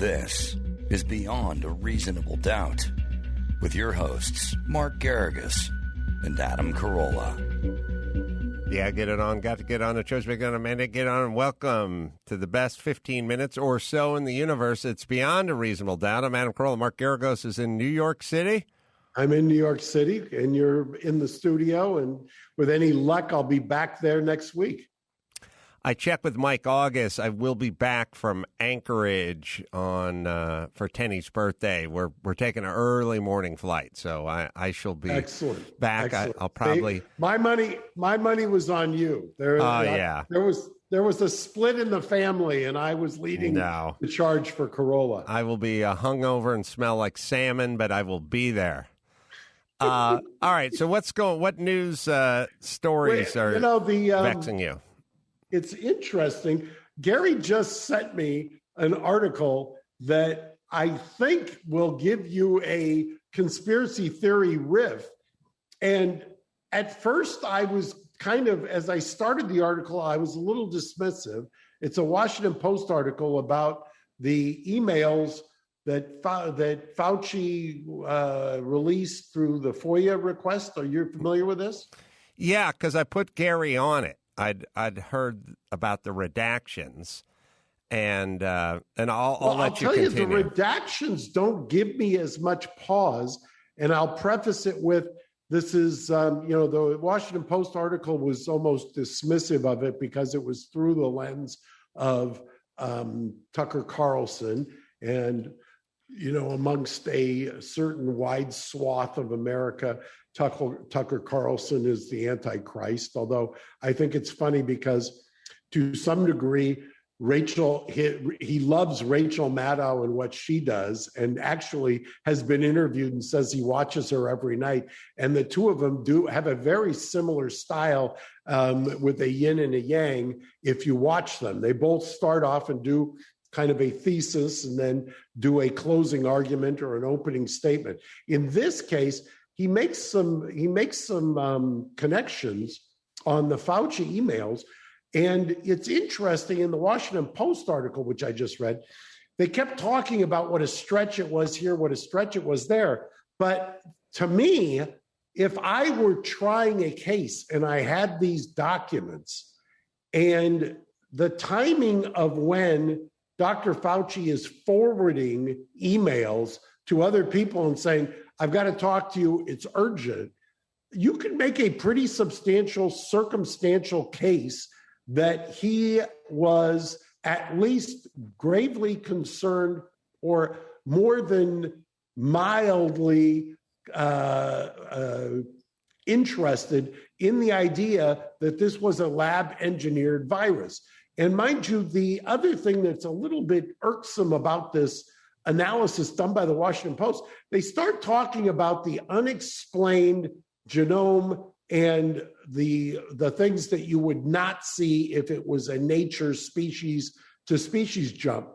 This is Beyond a Reasonable Doubt with your hosts, Mark Garrigus and Adam Carolla. Yeah, get it on. Got to get on. The show's been on. Amanda, get on. Welcome to the best 15 minutes or so in the universe. It's Beyond a Reasonable Doubt. I'm Adam Carolla. Mark Garrigus is in New York City. I'm in New York City, and you're in the studio. And with any luck, I'll be back there next week. I checked with Mike August. I will be back from Anchorage on for Tenny's birthday. We're taking an early morning flight, so I shall be back. Excellent. I'll probably my money was on you. There was a split in the family, and I was leading the charge for Carolla. I will be hungover and smell like salmon, but I will be there. All right. So what news stories are vexing you? It's interesting. Gary just sent me an article that I think will give you a conspiracy theory riff. And at first I was as I started the article, I was a little dismissive. It's a Washington Post article about the emails that Fauci released through the FOIA request. Are you familiar with this? Yeah, because I put Gary on it. I'd heard about the redactions, and I'll let you continue. Tell you, the redactions don't give me as much pause, and I'll preface it with this is the Washington Post article was almost dismissive of it because it was through the lens of Tucker Carlson, and amongst a certain wide swath of America, Tucker Carlson is the Antichrist, although I think it's funny because to some degree, he loves Rachel Maddow and what she does, and actually has been interviewed and says he watches her every night. And the two of them do have a very similar style with a yin and a yang if you watch them. They both start off and do kind of a thesis and then do a closing argument or an opening statement. In this case, he makes some connections on the Fauci emails. And it's interesting, in the Washington Post article, which I just read, they kept talking about what a stretch it was here, what a stretch it was there. But to me, if I were trying a case and I had these documents and the timing of when Dr. Fauci is forwarding emails to other people and saying, I've got to talk to you, it's urgent, you can make a pretty substantial circumstantial case that he was at least gravely concerned or more than mildly interested in the idea that this was a lab engineered virus. And mind you, the other thing that's a little bit irksome about this analysis done by the Washington Post, they start talking about the unexplained genome and the things that you would not see if it was a nature species to species jump.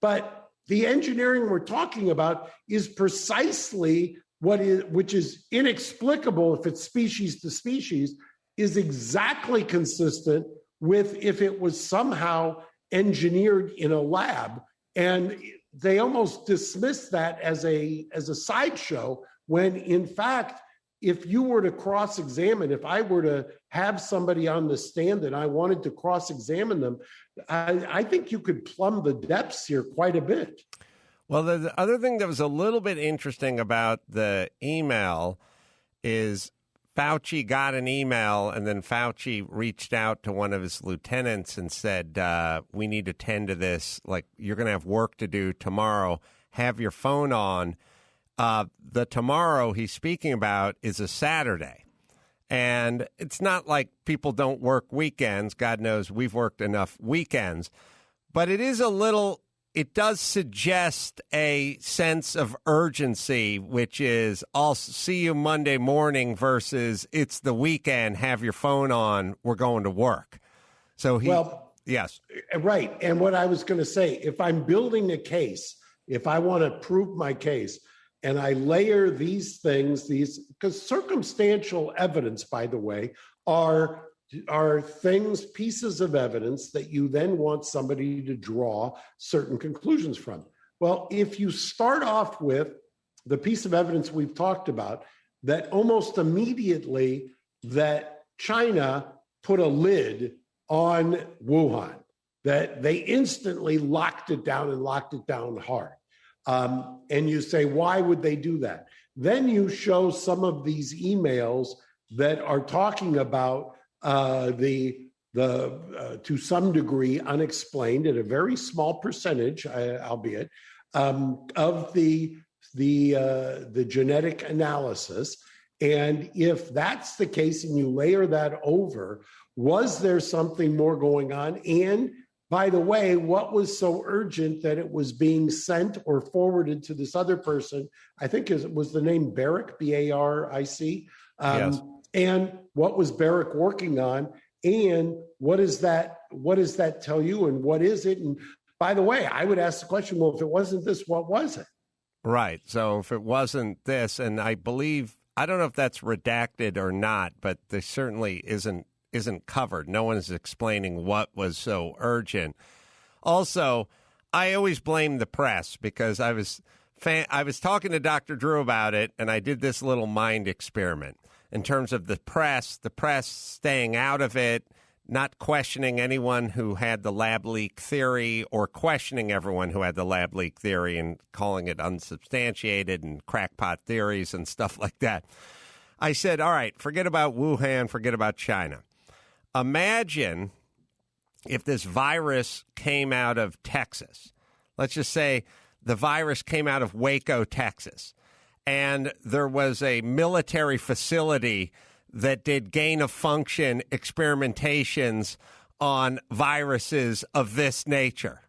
But the engineering we're talking about is precisely which is inexplicable if it's species to species, is exactly consistent with if it was somehow engineered in a lab. And they almost dismiss that as a sideshow, when in fact, if you were to cross-examine, if I were to have somebody on the stand and I wanted to cross-examine them, I think you could plumb the depths here quite a bit. Well, the other thing that was a little bit interesting about the email is Fauci got an email, and then Fauci reached out to one of his lieutenants and said, we need to tend to this. Like, you're going to have work to do tomorrow. Have your phone on. The tomorrow he's speaking about is a Saturday. And it's not like people don't work weekends. God knows we've worked enough weekends. But it does suggest a sense of urgency, which is, I'll see you Monday morning versus it's the weekend, have your phone on, we're going to work. So yes. Right. And what I was going to say, if I'm building a case, if I want to prove my case, and I layer these things, because circumstantial evidence, by the way, are things, pieces of evidence that you then want somebody to draw certain conclusions from. Well, if you start off with the piece of evidence we've talked about, that almost immediately that China put a lid on Wuhan, that they instantly locked it down and locked it down hard. And you say, why would they do that? Then you show some of these emails that are talking about the to some degree unexplained, at a very small percentage, albeit, of the genetic analysis. And if that's the case, and you layer that over, was there something more going on? And by the way, what was so urgent that it was being sent or forwarded to this other person? I think it was the name Barrick, B-A-R-I-C. Yes. And what was Barrick working on? And what does that tell you? And what is it? And by the way, I would ask the question, well, if it wasn't this, what was it? Right. So if it wasn't this, and I believe, I don't know if that's redacted or not, but there certainly isn't covered. No one is explaining what was so urgent. Also, I always blame the press, because I was talking to Dr. Drew about it, and I did this little mind experiment in terms of the press staying out of it, not questioning anyone who had the lab leak theory, or questioning everyone who had the lab leak theory and calling it unsubstantiated and crackpot theories and stuff like that. I said, all right, forget about Wuhan, forget about China. Imagine if this virus came out of Texas. Let's just say the virus came out of Waco, Texas, and there was a military facility that did gain-of-function experimentations on viruses of this nature.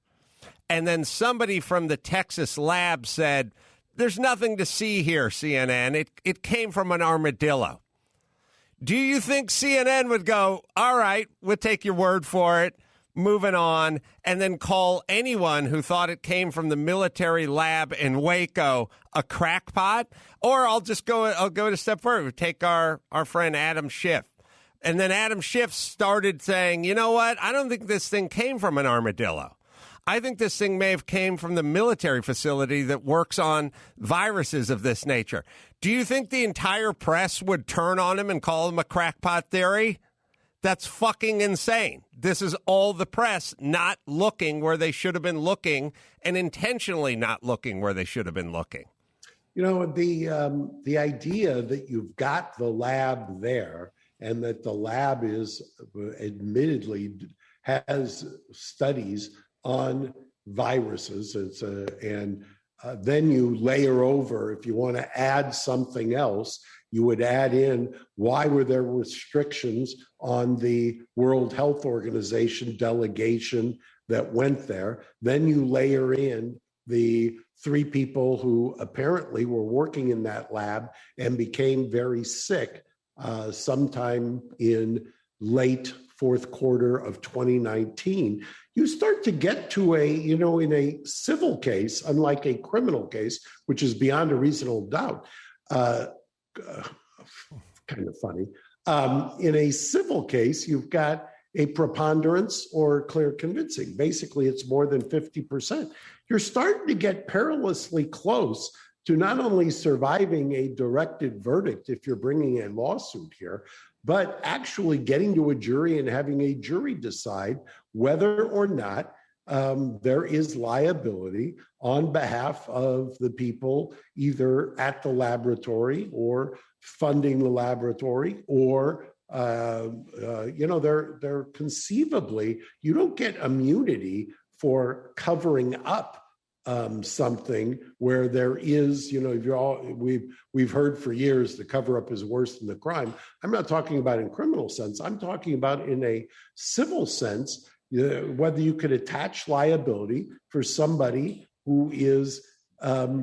And then somebody from the Texas lab said, there's nothing to see here, CNN. It came from an armadillo. Do you think CNN would go, all right, we'll take your word for it, moving on, and then call anyone who thought it came from the military lab in Waco a crackpot? Or I'll go a step further. Take our friend Adam Schiff. And then Adam Schiff started saying, you know what? I don't think this thing came from an armadillo. I think this thing may have came from the military facility that works on viruses of this nature. Do you think the entire press would turn on him and call him a crackpot theory? That's fucking insane. This is all the press not looking where they should have been looking, and intentionally not looking where they should have been looking. You know, the idea that you've got the lab there, and that the lab is admittedly has studies on viruses, then you layer over, if you want to add something else, you would add in, why were there restrictions on the World Health Organization delegation that went there? Then you layer in the 3 people who apparently were working in that lab and became very sick sometime in late fourth quarter of 2019. You start to get to in a civil case, unlike a criminal case, which is beyond a reasonable doubt, kind of funny. In a civil case, you've got a preponderance or clear convincing. Basically, it's more than 50%. You're starting to get perilously close to not only surviving a directed verdict if you're bringing a lawsuit here, but actually getting to a jury and having a jury decide whether or not there is liability on behalf of the people either at the laboratory or funding the laboratory, or they're conceivably, you don't get immunity for covering up something where there is, we've heard for years the cover up is worse than the crime. I'm not talking about in criminal sense. I'm talking about in a civil sense, whether you could attach liability for somebody who is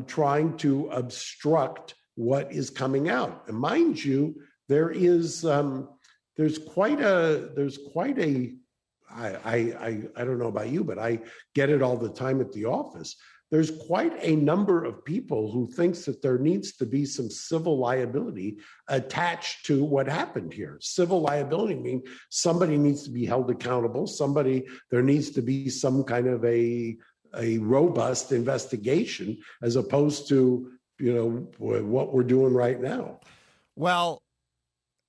trying to obstruct what is coming out. And mind you, there's quite a I don't know about you, but I get it all the time at the office. There's quite a number of people who thinks that there needs to be some civil liability attached to what happened here. Civil liability means somebody needs to be held accountable. There needs to be some kind of a a robust investigation as opposed to, what we're doing right now. Well,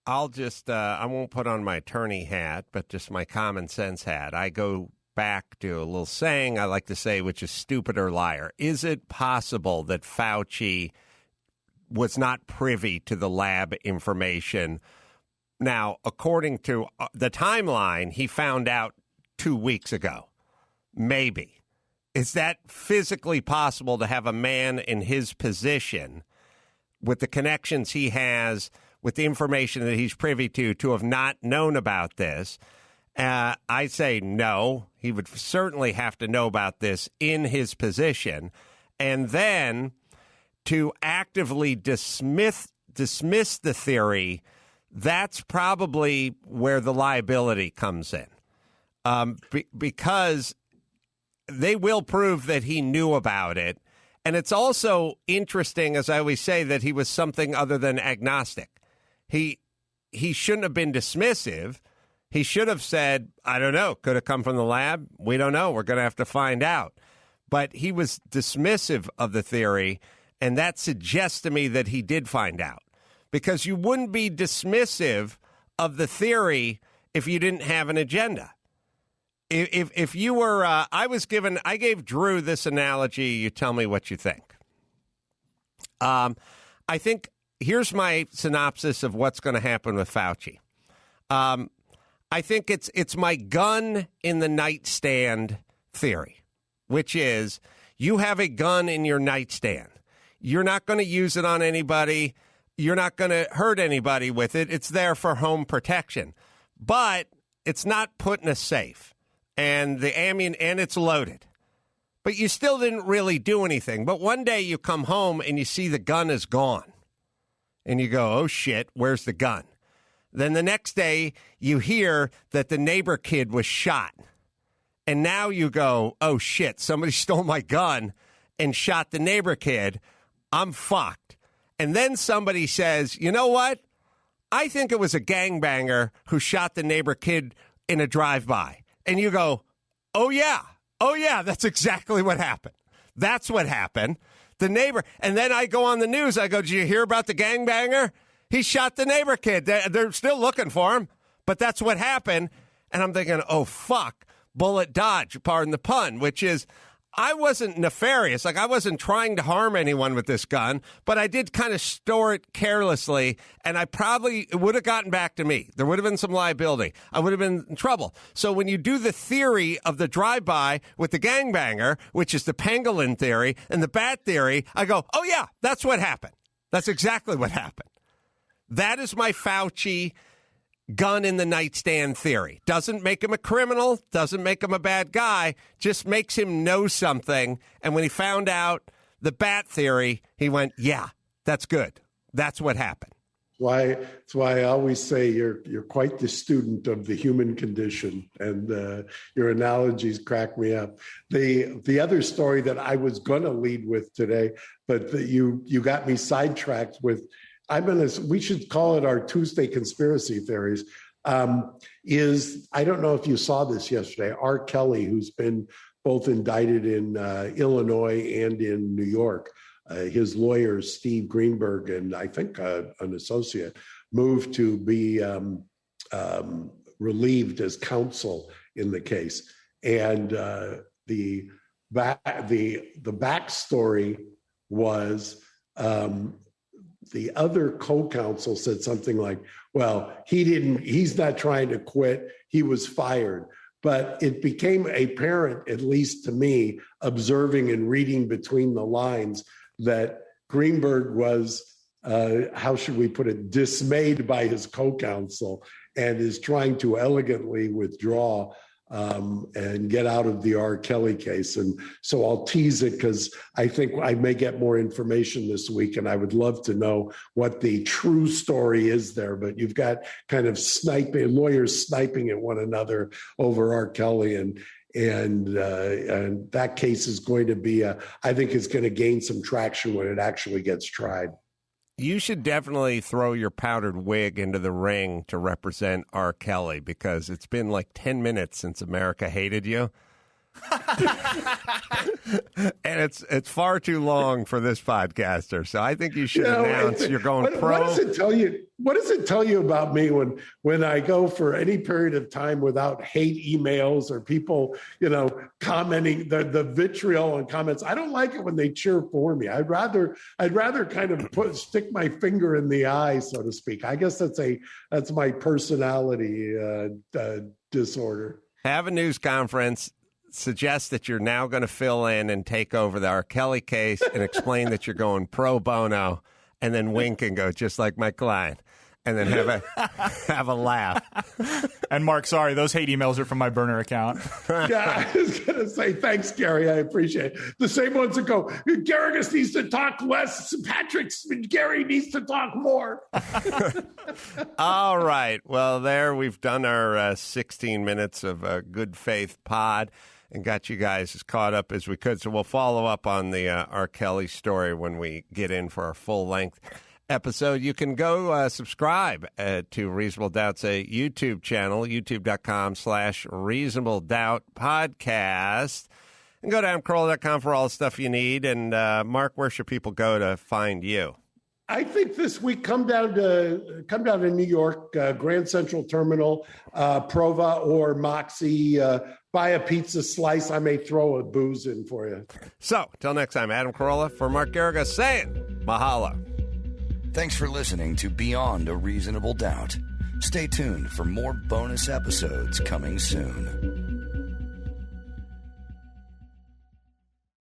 I'll just, I won't put on my attorney hat, but just my common sense hat. I go back to a little saying I like to say, which is stupid or liar. Is it possible that Fauci was not privy to the lab information? Now, according to the timeline, he found out 2 weeks ago. Maybe. Is that physically possible to have a man in his position with the connections he has, with the information that he's privy to have not known about this? I say no. He would certainly have to know about this in his position. And then to actively dismiss the theory, that's probably where the liability comes in. Because they will prove that he knew about it. And it's also interesting, as I always say, that he was something other than agnostic. He shouldn't have been dismissive. He should have said, I don't know, could have come from the lab. We don't know. We're going to have to find out. But he was dismissive of the theory, and that suggests to me that he did find out. Because you wouldn't be dismissive of the theory if you didn't have an agenda. If you were, I gave Drew this analogy. You tell me what you think. I think here's my synopsis of what's going to happen with Fauci. I think it's my gun in the nightstand theory, which is you have a gun in your nightstand. You're not going to use it on anybody. You're not going to hurt anybody with it. It's there for home protection, but it's not put in a safe. And the ammunition, and it's loaded. But you still didn't really do anything. But one day you come home and you see the gun is gone. And you go, oh, shit, where's the gun? Then the next day you hear that the neighbor kid was shot. And now you go, oh, shit, somebody stole my gun and shot the neighbor kid. I'm fucked. And then somebody says, you know what? I think it was a gangbanger who shot the neighbor kid in a drive-by. And you go, oh, yeah, that's exactly what happened. That's what happened. The neighbor. And then I go on the news. I go, did you hear about the gangbanger? He shot the neighbor kid. They're still looking for him. But that's what happened. And I'm thinking, oh, fuck, bullet dodge, pardon the pun, which is I wasn't nefarious. Like, I wasn't trying to harm anyone with this gun, but I did kind of store it carelessly, and it would have gotten back to me. There would have been some liability. I would have been in trouble. So when you do the theory of the drive-by with the gangbanger, which is the pangolin theory, and the bat theory, I go, oh, yeah, that's what happened. That's exactly what happened. That is my Fauci gun in the nightstand theory. Doesn't make him a criminal, doesn't make him a bad guy, just makes him know something. And when he found out the bat theory, he went, yeah, that's good. That's what happened. That's why I always say you're quite the student of the human condition, and your analogies crack me up. The other story that I was going to lead with today, but you got me sidetracked with, we should call it our Tuesday conspiracy theories, is, I don't know if you saw this yesterday, R. Kelly, who's been both indicted in Illinois and in New York. His lawyer, Steve Greenberg, and I think an associate, moved to be relieved as counsel in the case. And the backstory was the other co-counsel said something like, well, he's not trying to quit, he was fired. But it became apparent, at least to me, observing and reading between the lines, that Greenberg was, how should we put it, dismayed by his co-counsel and is trying to elegantly withdraw and get out of the R. Kelly case. And so I'll tease it because I think I may get more information this week, and I would love to know what the true story is there. But you've got kind of lawyers sniping at one another over R. Kelly, and that case is going to be, I think it's going to gain some traction when it actually gets tried. You should definitely throw your powdered wig into the ring to represent R. Kelly, because it's been like 10 minutes since America hated you. And it's far too long for this podcaster. So I think you should announce you're going pro. What does it tell you? What does it tell you about me when I go for any period of time without hate emails or people, commenting the vitriol and comments? I don't like it when they cheer for me. I'd rather kind of stick my finger in the eye, so to speak. I guess that's my personality disorder. Have a news conference. Suggest that you're now going to fill in and take over the R. Kelly case and explain that you're going pro bono, and then wink and go, just like my client, and then have a laugh. And Mark, sorry, those hate emails are from my burner account. Yeah, I was going to say, thanks, Gary. I appreciate it. The same ones that go, Garrigus needs to talk less. Gary needs to talk more. All right. Well, there we've done our 16 minutes of a good faith pod and got you guys as caught up as we could. So we'll follow up on the R. Kelly story when we get in for our full-length episode. You can go subscribe to Reasonable Doubt's YouTube channel, youtube.com/Reasonable Doubt Podcast. And go to adamcarolla.com for all the stuff you need. And Mark, where should people go to find you? I think this week come down to New York, Grand Central Terminal, Prova or Moxie. Buy a pizza slice. I may throw a booze in for you. So, till next time, Adam Carolla for Mark Garriga saying mahalo. Thanks for listening to Beyond a Reasonable Doubt. Stay tuned for more bonus episodes coming soon.